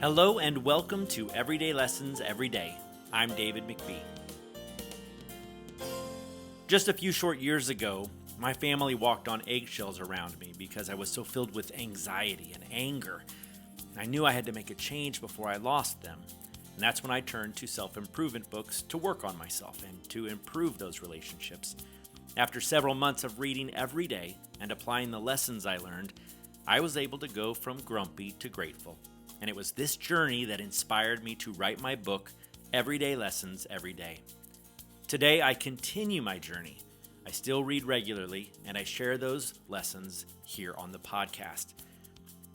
Hello and welcome to Everyday Lessons Every Day. I'm David McBee. Just a few short years ago, my family walked on eggshells around me because I was so filled with anxiety and anger. I knew I had to make a change before I lost them, and that's when I turned to self-improvement books to work on myself and to improve those relationships. After several months of reading every day and applying the lessons I learned, I was able to go from grumpy to grateful. And it was this journey that inspired me to write my book, Everyday Lessons Every Day. Today, I continue my journey. I still read regularly, and I share those lessons here on the podcast.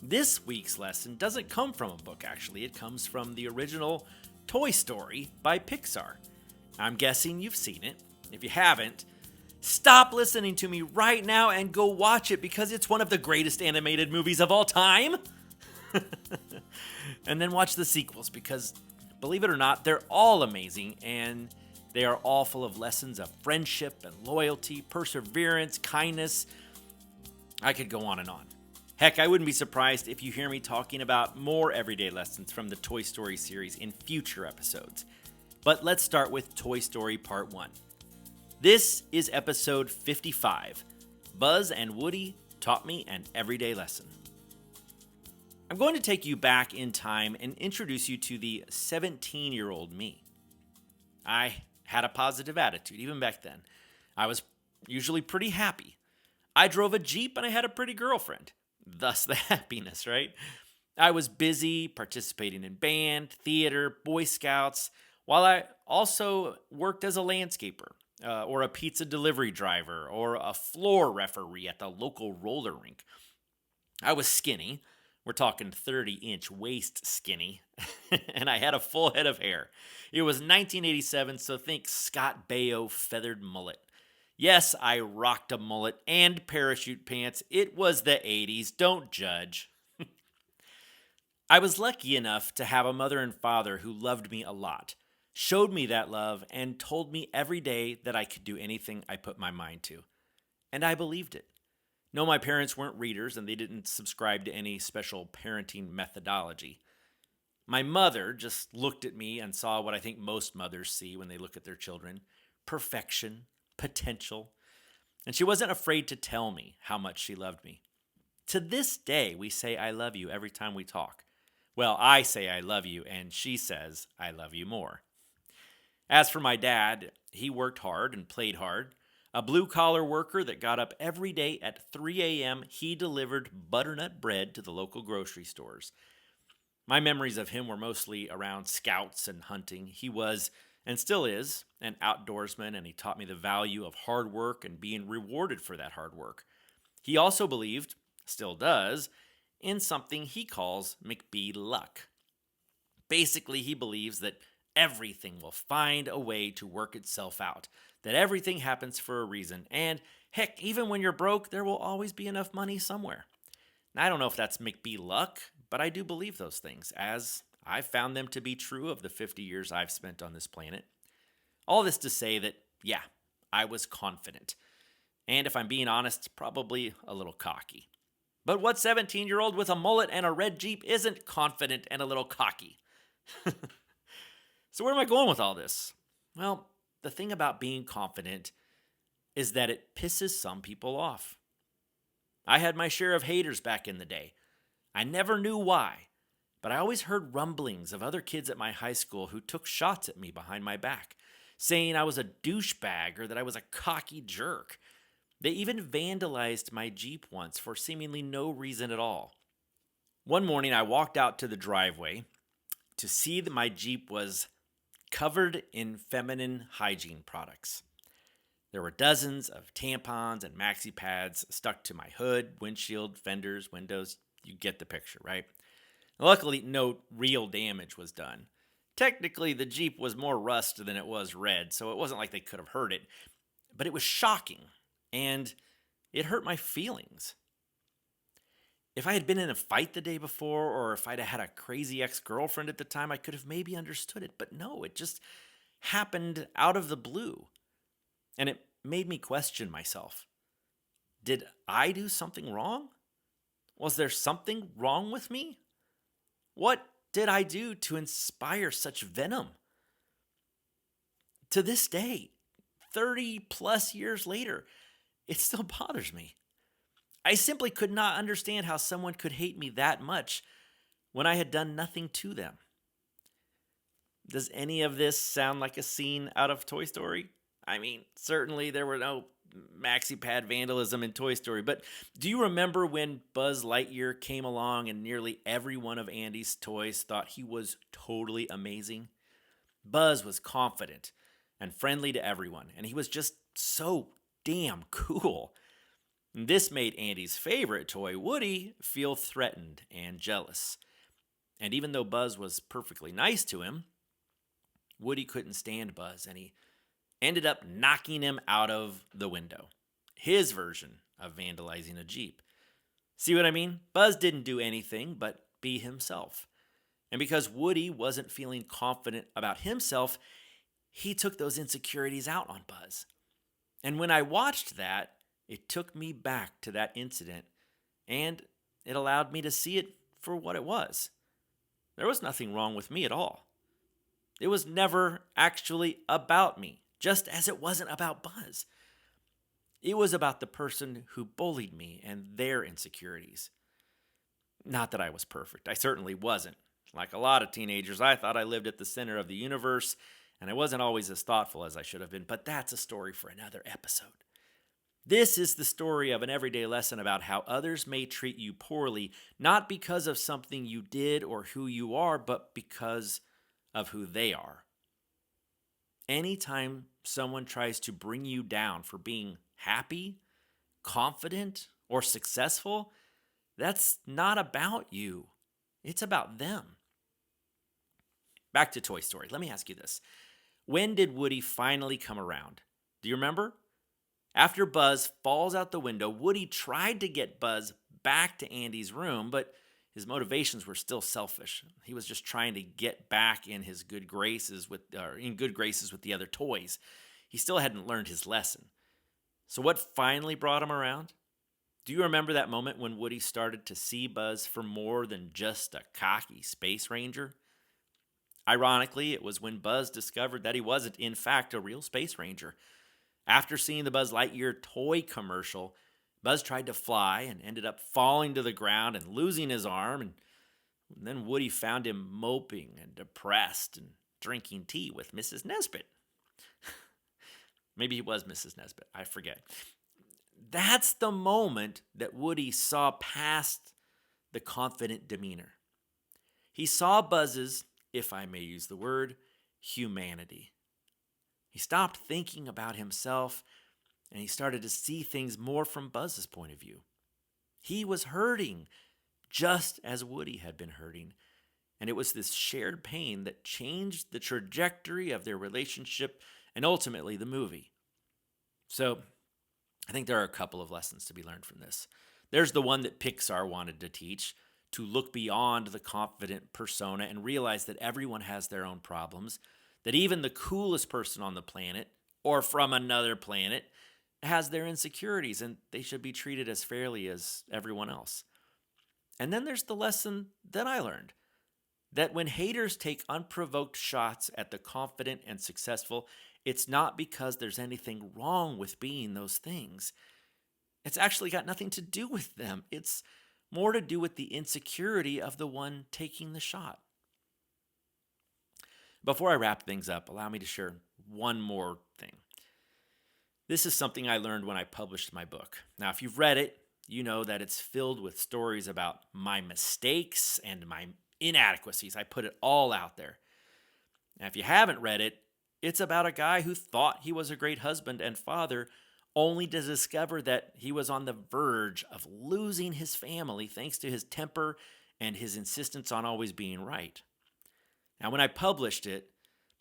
This week's lesson doesn't come from a book, actually. It comes from the original Toy Story by Pixar. I'm guessing you've seen it. If you haven't, stop listening to me right now and go watch it because it's one of the greatest animated movies of all time. And then watch the sequels because, believe it or not, they're all amazing and they are all full of lessons of friendship and loyalty, perseverance, kindness. I could go on and on. Heck, I wouldn't be surprised if you hear me talking about more everyday lessons from the Toy Story series in future episodes. But let's start with Toy Story Part 1. This is episode 55. Buzz and Woody taught me an everyday lesson. I'm going to take you back in time and introduce you to the 17-year-old me. I had a positive attitude, even back then. I was usually pretty happy. I drove a Jeep and I had a pretty girlfriend. Thus the happiness, right? I was busy participating in band, theater, Boy Scouts, while I also worked as a landscaper, or a pizza delivery driver, or a floor referee at the local roller rink. I was skinny. We're talking 30-inch waist skinny, and I had a full head of hair. It was 1987, so think Scott Baio feathered mullet. Yes, I rocked a mullet and parachute pants. It was the 80s, don't judge. I was lucky enough to have a mother and father who loved me a lot, showed me that love, and told me every day that I could do anything I put my mind to. And I believed it. No, my parents weren't readers, and they didn't subscribe to any special parenting methodology. My mother just looked at me and saw what I think most mothers see when they look at their children: perfection, potential. And she wasn't afraid to tell me how much she loved me. To this day, we say I love you every time we talk. Well, I say I love you, and she says I love you more. As for my dad, he worked hard and played hard. A blue-collar worker that got up every day at 3 a.m., he delivered butternut bread to the local grocery stores. My memories of him were mostly around scouts and hunting. He was, and still is, an outdoorsman, and he taught me the value of hard work and being rewarded for that hard work. He also believed, still does, in something he calls McBee luck. Basically, he believes that everything will find a way to work itself out, that everything happens for a reason, and heck, even when you're broke, there will always be enough money somewhere. Now, I don't know if that's McBee luck, but I do believe those things, as I've found them to be true of the 50 years I've spent on this planet. All this to say that, yeah, I was confident. And if I'm being honest, probably a little cocky. But what 17-year-old with a mullet and a red Jeep isn't confident and a little cocky? So where am I going with all this? Well, the thing about being confident is that it pisses some people off. I had my share of haters back in the day. I never knew why, but I always heard rumblings of other kids at my high school who took shots at me behind my back, saying I was a douchebag or that I was a cocky jerk. They even vandalized my Jeep once for seemingly no reason at all. One morning, I walked out to the driveway to see that my Jeep was covered in feminine hygiene products. There were dozens of tampons and maxi pads stuck to my hood, windshield, fenders, windows. You get the picture, right? Luckily, no real damage was done. Technically, the Jeep was more rust than it was red, so it wasn't like they could have hurt it. But it was shocking, and it hurt my feelings. If I had been in a fight the day before, or if I'd had a crazy ex-girlfriend at the time, I could have maybe understood it. But no, it just happened out of the blue. And it made me question myself. Did I do something wrong? Was there something wrong with me? What did I do to inspire such venom? To this day, 30 plus years later, it still bothers me. I simply could not understand how someone could hate me that much when I had done nothing to them. Does any of this sound like a scene out of Toy Story? I mean, certainly there were no maxi pad vandalism in Toy Story, but do you remember when Buzz Lightyear came along and nearly every one of Andy's toys thought he was totally amazing? Buzz was confident and friendly to everyone, and he was just so damn cool. This made Andy's favorite toy, Woody, feel threatened and jealous. And even though Buzz was perfectly nice to him, Woody couldn't stand Buzz, and he ended up knocking him out of the window. His version of vandalizing a Jeep. See what I mean? Buzz didn't do anything but be himself. And because Woody wasn't feeling confident about himself, he took those insecurities out on Buzz. And when I watched that, it took me back to that incident, and it allowed me to see it for what it was. There was nothing wrong with me at all. It was never actually about me, just as it wasn't about Buzz. It was about the person who bullied me and their insecurities. Not that I was perfect. I certainly wasn't. Like a lot of teenagers, I thought I lived at the center of the universe, and I wasn't always as thoughtful as I should have been, but that's a story for another episode. This is the story of an everyday lesson about how others may treat you poorly, not because of something you did or who you are, but because of who they are. Anytime someone tries to bring you down for being happy, confident, or successful, that's not about you. It's about them. Back to Toy Story. Let me ask you this. When did Woody finally come around? Do you remember? After Buzz falls out the window, Woody tried to get Buzz back to Andy's room, but his motivations were still selfish. He was just trying to get back in his good graces with the other toys. He still hadn't learned his lesson. So what finally brought him around? Do you remember that moment when Woody started to see Buzz for more than just a cocky space ranger? Ironically, it was when Buzz discovered that he wasn't, in fact, a real space ranger. After seeing the Buzz Lightyear toy commercial, Buzz tried to fly and ended up falling to the ground and losing his arm. And then Woody found him moping and depressed and drinking tea with Mrs. Nesbit. Maybe he was Mrs. Nesbit. I forget. That's the moment that Woody saw past the confident demeanor. He saw Buzz's, if I may use the word, humanity. He stopped thinking about himself, and he started to see things more from Buzz's point of view. He was hurting, just as Woody had been hurting, and it was this shared pain that changed the trajectory of their relationship and ultimately the movie. So, I think there are a couple of lessons to be learned from this. There's the one that Pixar wanted to teach, to look beyond the confident persona and realize that everyone has their own problems, that even the coolest person on the planet, or from another planet, has their insecurities, and they should be treated as fairly as everyone else. And then there's the lesson that I learned, that when haters take unprovoked shots at the confident and successful, it's not because there's anything wrong with being those things. It's actually got nothing to do with them. It's more to do with the insecurity of the one taking the shot. Before I wrap things up, allow me to share one more thing. This is something I learned when I published my book. Now, if you've read it, you know that it's filled with stories about my mistakes and my inadequacies. I put it all out there. Now, if you haven't read it, it's about a guy who thought he was a great husband and father, only to discover that he was on the verge of losing his family thanks to his temper and his insistence on always being right. Now, when I published it,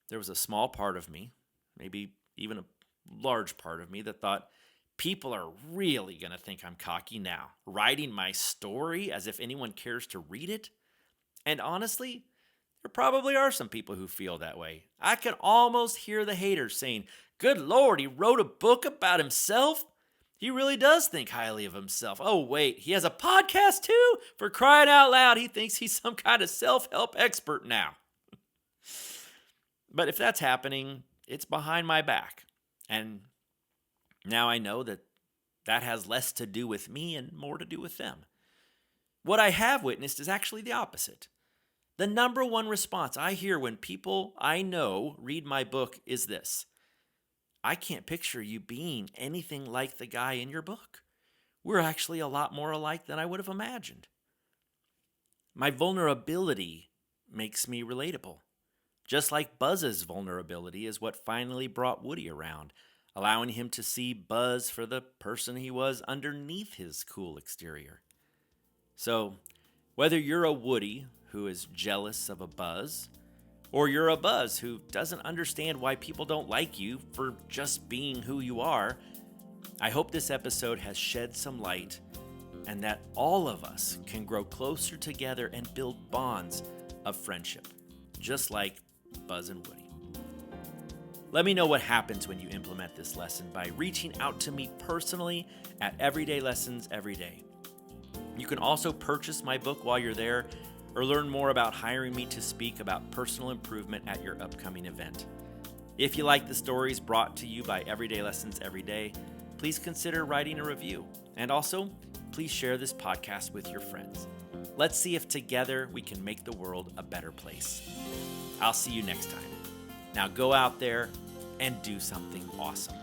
there was a small part of me, maybe even a large part of me, that thought, people are really going to think I'm cocky now, writing my story as if anyone cares to read it. And honestly, there probably are some people who feel that way. I can almost hear the haters saying, "Good Lord, he wrote a book about himself? He really does think highly of himself. Oh, wait, he has a podcast too? For crying out loud, he thinks he's some kind of self-help expert now. But if that's happening, it's behind my back. And now I know that that has less to do with me and more to do with them. What I have witnessed is actually the opposite. The number one response I hear when people I know read my book is this: I can't picture you being anything like the guy in your book. We're actually a lot more alike than I would have imagined. My vulnerability makes me relatable. Just like Buzz's vulnerability is what finally brought Woody around, allowing him to see Buzz for the person he was underneath his cool exterior. So, whether you're a Woody who is jealous of a Buzz, or you're a Buzz who doesn't understand why people don't like you for just being who you are, I hope this episode has shed some light and that all of us can grow closer together and build bonds of friendship, just like Buzz and Woody. Let me know what happens when you implement this lesson by reaching out to me personally at Everyday Lessons Everyday. You can also purchase my book while you're there, or learn more about hiring me to speak about personal improvement at your upcoming event. If you like the stories brought to you by Everyday Lessons Every Day, please consider writing a review. And also, please share this podcast with your friends. Let's see if together we can make the world a better place. I'll see you next time. Now go out there and do something awesome.